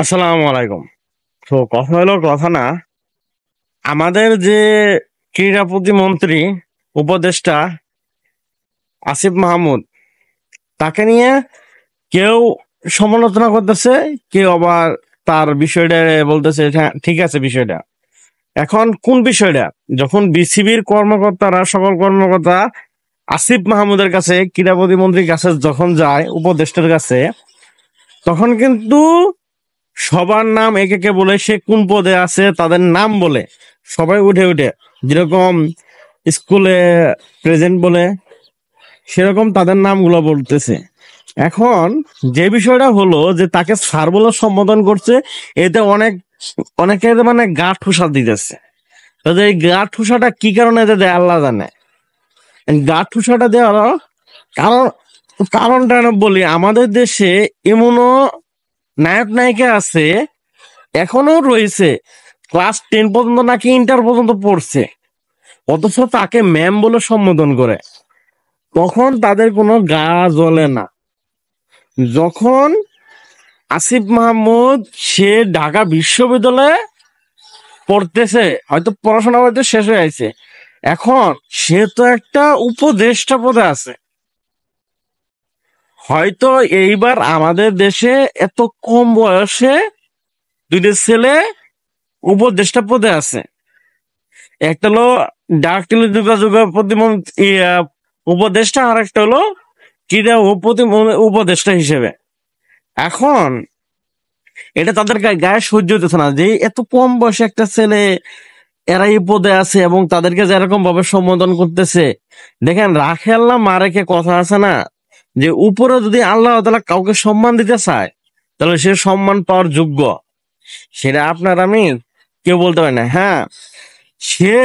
আসসালামু আলাইকুম। তো কথা হলো কথা না, আমাদের যে ক্রীড়া প্রতিমন্ত্রী উপদেষ্টা আসিফ মাহমুদ, তাকে নিয়ে কেউ সমালোচনা করতেছে, কেউ আবার তার বিষয়টা বলতেছে হ্যাঁ ঠিক আছে বিষয়টা। এখন কোন বিষয়টা? যখন বিসিবির কর্মকর্তারা, সকল কর্মকর্তা আসিফ মাহমুদের কাছে, ক্রীড়া প্রতিমন্ত্রীর কাছে যখন যায়, উপদেষ্টার কাছে, তখন কিন্তু সবার নাম একে একে বলে, সে কোন পদে আছে তাদের নাম বলে সবাই উঠে উঠে, যেরকম স্কুলে প্রেজেন্ট বলে সেরকম তাদের নামগুলো বলতেছে। এখন যে বিষয়টা হলো যে তাকে স্যার বলে সম্বোধন করছে, এতে অনেকে মানে গা ঠুসা দিতেছে। তো এই গা ঠুসাটা কি কারণে যে দেয় আল্লাহ জানে। গা ঠুসাটা দেওয়ার কারণ কারণটা আমি বলি, আমাদের দেশে এমনও নায়ক নায়িকা আছে, এখনো রয়েছে, ক্লাস 10 পর্যন্ত নাকি ইন্টার পর্যন্ত পড়ছে, অথচ তাকে ম্যাম বলে সম্বোধন করে। তখন তাদের কোনো গা জ্বলে না। যখন আসিফ মাহমুদ, সে ঢাকা বিশ্ববিদ্যালয়ে পড়তেছে, হয়তো পড়াশোনা হয়তো শেষ হয়ে আছে, এখন সে তো একটা উপদেষ্টা পদে আছে। হয়তো এইবার আমাদের দেশে এত কম বয়সে দুইটা ছেলে উপদেষ্টা পদে আছে। একটা হলো ডাক টেলিযোগাযোগ প্রতিমন্ত্রী উপদেষ্টা, আর একটা হলো ক্রীড়া উপদেষ্টা হিসেবে। এখন এটা তাদের গায়ে সহ্য হতেছে না যে এত কম বয়সে একটা ছেলে এরা এই পদে আছে এবং তাদেরকে যেরকম ভাবে সম্বোধন করতেছে। দেখেন, রাখে আল্লাহ মা রেখে কথা আছে না, যে উপরে যদি আল্লাহ তাআলা কাউকে সম্মান দিতে চায়, তাহলে সে সম্মান পাওয়ার যোগ্য। সেটা আপনার আমি কেউ বলতে পারে না। হ্যাঁ, সে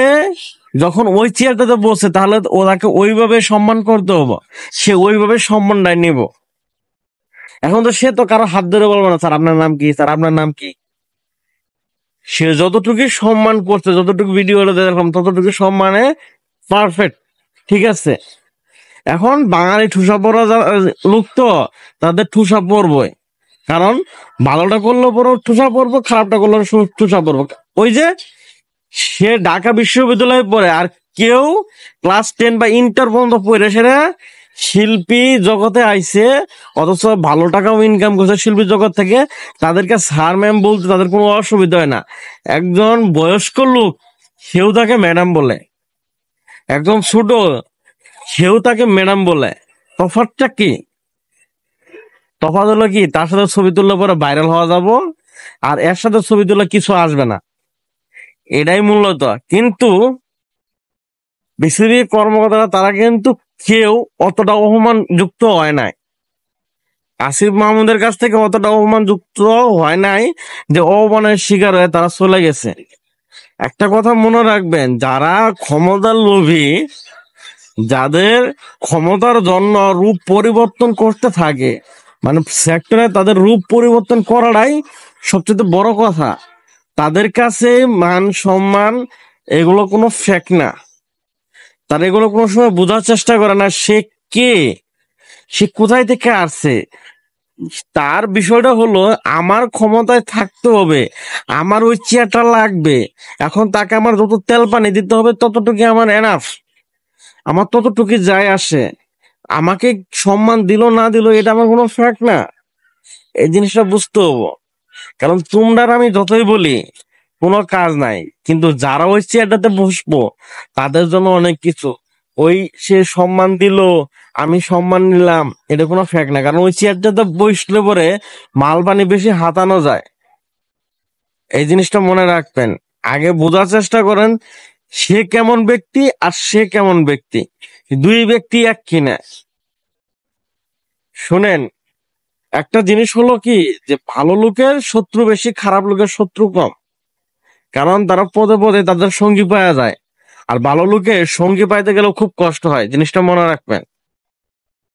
যখন ওই চেয়ারটাতে বসে, তাহলে ওনাকে ওইভাবে সম্মান করতে হবে, সে ওইভাবে সম্মানটাই নিব। এখন তো সে তো কারো হাত ধরে বলবো না স্যার আপনার নাম কি, স্যার আপনার নাম কি। সে যতটুকু সম্মান করছে, যতটুকু ভিডিও দেখলাম, ততটুকু সম্মানে পারফেক্ট, ঠিক আছে। এখন বাঙালি ঠুসা পড়া লোক তো, তাদের ঠুসা পড়বই। কারণ ভালোটা করলে পরও ঠুসা পড়বো, খারাপটা করলে ঠুসা পড়বো। ওই যে সে ঢাকা বিশ্ববিদ্যালয়ে পড়ে, আর কেউ ক্লাস 10 বা ইন্টার পর্যন্ত পড়ে সেটা শিল্পী জগতে আইছে, অথচ ভালো টাকাও ইনকাম করছে শিল্পী জগৎ থেকে। তাদেরকে স্যার ম্যাম বলতে তাদের কোনো অসুবিধা হয় না। একজন বয়স্ক লোক, সেও তাকে ম্যাডাম বলে। একদম ছোট, সেও তাকে ম্যাডাম বলে। তফাৎটা কি? তফাৎ হলো কি, তার সাথে ছবি তুললে পরে ভাইরাল হওয়া যাব, আর এর সাথে ছবি তুললে কিছু আসবে না, এটাই মূলত। কিন্তু বিসিবি কর্মকর্তারা তারা কিন্তু কেউ অতটা অপমান যুক্ত হয় নাই, আসিফ মাহমুদের কাছ থেকে অতটা অপমান যুক্ত হয় নাই যে অপমানের শিকার হয়ে তারা চলে গেছে। একটা কথা মনে রাখবেন, যারা ক্ষমতার লোভী, যাদের ক্ষমতার জন্য রূপ পরিবর্তন করতে থাকে, মানে সেক্টরে তাদের রূপ পরিবর্তন করাটাই সবচেয়ে বড় কথা, তাদের কাছে মান সম্মান এগুলো কোনো ফেক না। তারা এগুলো কোনো সময় বোঝার চেষ্টা করে না সে কে, সে কোথায় থেকে আসছে। তার বিষয়টা হলো আমার ক্ষমতায় থাকতে হবে, আমার ওই চেয়ারটা লাগবে। এখন তাকে আমার যত তেল পানি দিতে হবে ততটুকু আমার এনাফ, আমার ততটুকু যায় আসে। আমাকে সম্মান দিল না দিল এটা আমার কোনো ফ্যাক্ট না, এই জিনিসটা বুঝতে হবো। কারণ তোমরা আর আমি যতই বলি কোনো কাজ নাই, কিন্তু যারা ওই চেয়ারটাতে বসবো তাদের জন্য অনেক কিছু। ওই সে সম্মান দিল, আমি সম্মান নিলাম, এটা কোনো ফ্যাক্ট না। কারণ ওই চেয়ারটাতে বসলে পরে মাল পানি বেশি হাতানো যায়, এই জিনিসটা মনে রাখবেন। আগে বোঝার চেষ্টা করেন সে কেমন ব্যক্তি আর সে কেমন ব্যক্তি, দুই ব্যক্তি এক কিনা। শুনেন, একটা জিনিস হলো কি, যে ভালো লোকের শত্রু বেশি, খারাপ লোকের শত্রু কম। কারণ তারা পদে পদে তাদের সঙ্গী পাওয়া যায়, আর ভালো লোকের সঙ্গী পাইতে গেলেও খুব কষ্ট হয়, জিনিসটা মনে রাখবেন।